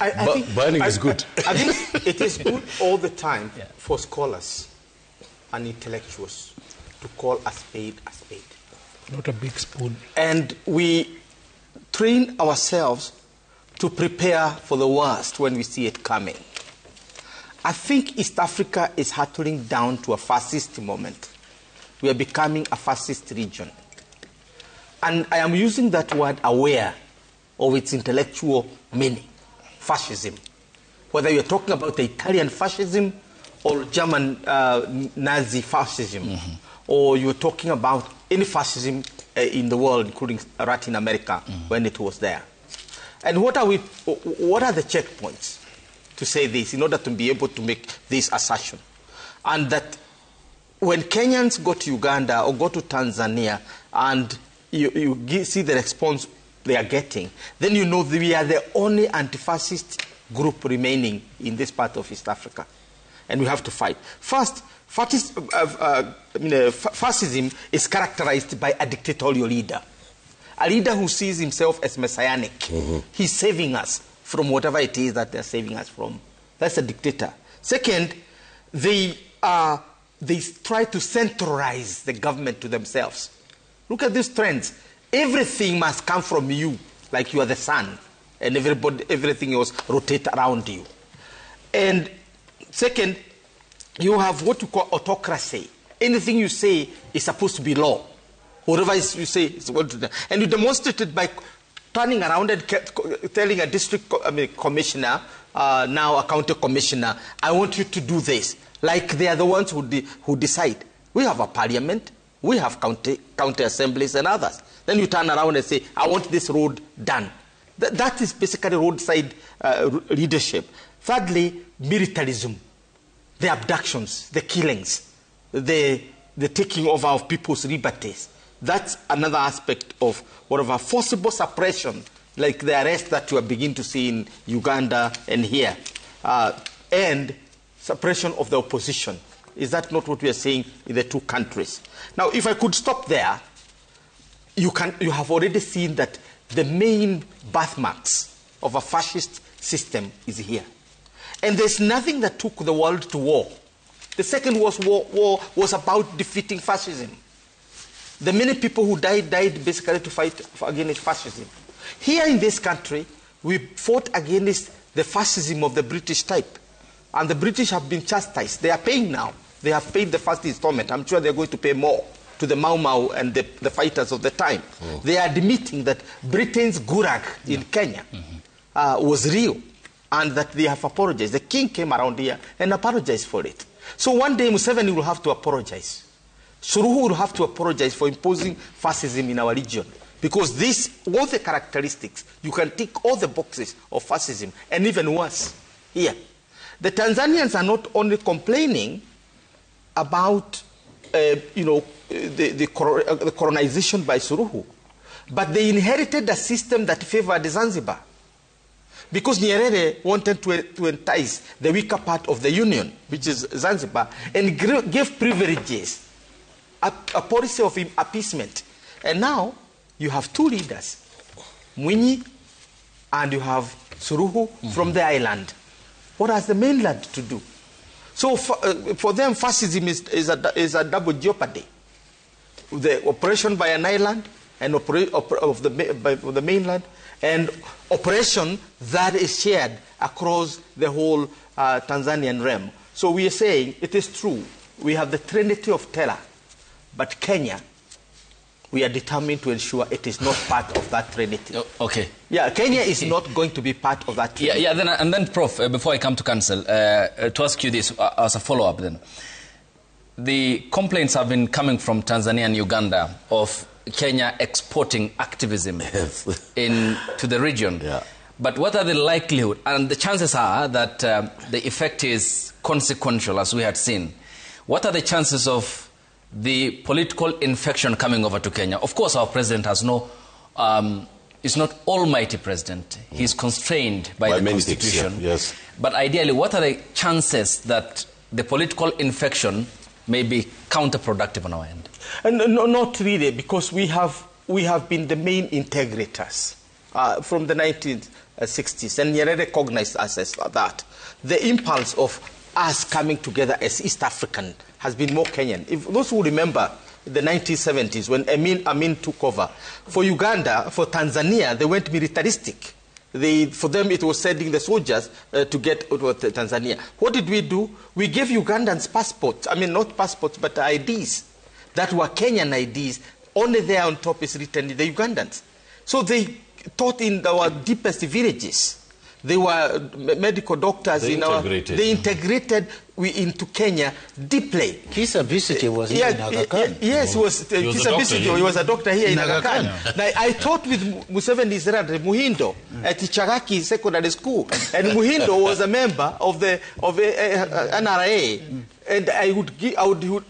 I think burning is good. I think it is good all the time for scholars and intellectuals to call a spade a spade. Not a big spoon. And we train ourselves to prepare for the worst when we see it coming. I think East Africa is hurtling down to a fascist moment. We are becoming a fascist region. And I am using that word aware of its intellectual meaning, fascism. Whether you're talking about the Italian fascism or German Nazi fascism, or you're talking about any fascism in the world, including Latin America, when it was there. And what are the checkpoints to say this in order to be able to make this assertion? And that when Kenyans go to Uganda or go to Tanzania and you see the response they are getting, then you know that we are the only anti-fascist group remaining in this part of East Africa. And we have to fight. First, fascism is characterized by a dictatorial leader. A leader who sees himself as messianic. He's saving us from whatever it is that they're saving us from. That's a dictator. Second, they try to centralize the government to themselves. Look at these trends. Everything must come from you, like you are the sun, and everything else rotate around you. And second, you have what you call autocracy. Anything you say is supposed to be law. Whatever you say is going to do. And you demonstrate it by turning around and telling a district commissioner, now a county commissioner, I want you to do this. Like they are the ones who decide. We have a parliament, we have county assemblies and others. Then you turn around and say, I want this road done. That is basically roadside leadership. Thirdly, militarism. The abductions, the killings, the taking over of people's liberties. That's another aspect of whatever forcible suppression, like the arrest that you are beginning to see in Uganda and here, and suppression of the opposition. Is that not what we are saying in the two countries? Now, if I could stop there, you have already seen that the main birthmarks of a fascist system is here. And there's nothing that took the world to war. The Second World War was about defeating fascism. The many people who died basically to fight against fascism. Here in this country, we fought against the fascism of the British type. And the British have been chastised. They are paying now. They have paid the first installment. I'm sure they're going to pay more to the Mau Mau and the fighters of the time. They are admitting that Britain's gulag in Kenya was real and that they have apologized. The king came around here and apologized for it. So one day Museveni will have to apologize. Suluhu will have to apologize for imposing fascism in our region. Because all the characteristics, you can tick all the boxes of fascism, and even worse here. The Tanzanians are not only complaining about the colonization by Suluhu, but they inherited a system that favored Zanzibar. Because Nyerere wanted to entice the weaker part of the union, which is Zanzibar, and gave privileges, a policy of appeasement. And now you have two leaders, Mwinyi and you have Suluhu from the island. What has the mainland to do? So for them, fascism is a double jeopardy. The operation by an island and of the mainland, and operation that is shared across the whole Tanzanian realm. So we are saying it is true. We have the trinity of terror, but Kenya, we are determined to ensure it is not part of that trinity. Okay. Yeah, Kenya is not going to be part of that trinity. Yeah. Then, Prof, before I come to council, to ask you this as a follow-up then. The complaints have been coming from Tanzania and Uganda of Kenya exporting activism to the region. Yeah. But what are the likelihood? And the chances are that the effect is consequential, as we had seen. What are the chances of the political infection coming over to Kenya? Of course, our president has is not almighty president. He's constrained by the constitution. Things, yeah. Yes. But ideally, what are the chances that the political infection may be counterproductive on our end? And no, not really, because we have been the main integrators from the 19th 60s, and Nyerere recognized us as that. The impulse of us coming together as East African has been more Kenyan. If those who remember the 1970s when Amin took over, for Uganda, for Tanzania, they went militaristic. For them, it was sending the soldiers to get out of Tanzania. What did we do? We gave Ugandans passports. I mean, not passports, but IDs that were Kenyan IDs. Only there on top is written the Ugandans. So they taught in our deepest villages. They were medical doctors. They integrated into Kenya deeply. Kisa Bisiti was here in Aga Khan. Yes, Kisa Bisiti. He was a doctor here in Aga Khan. I taught with Museveni's brother Muhindo at Chagaki Secondary School, and Muhindo was a member of NRA. And I would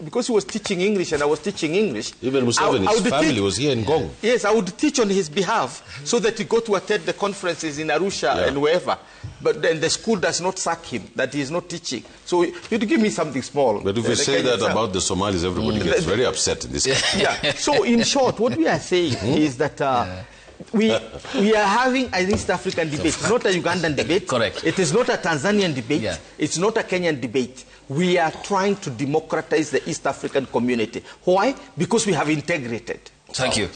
because he was teaching English and I was teaching English. Even Museveni's family was here in Gong. Yes, I would teach on his behalf so that he got to attend the conferences in Arusha and wherever. But then the school does not sack him, that he is not teaching. So you'd give me something small. But if we say that about the Somalis, everybody gets very upset in this country. Yeah. So in short, what we are saying is that we are having an East African debate. It's not a Ugandan debate. Correct. It is not a Tanzanian debate. Yeah. It's not a Kenyan debate. We are trying to democratize the East African community. Why? Because we have integrated. Thank you.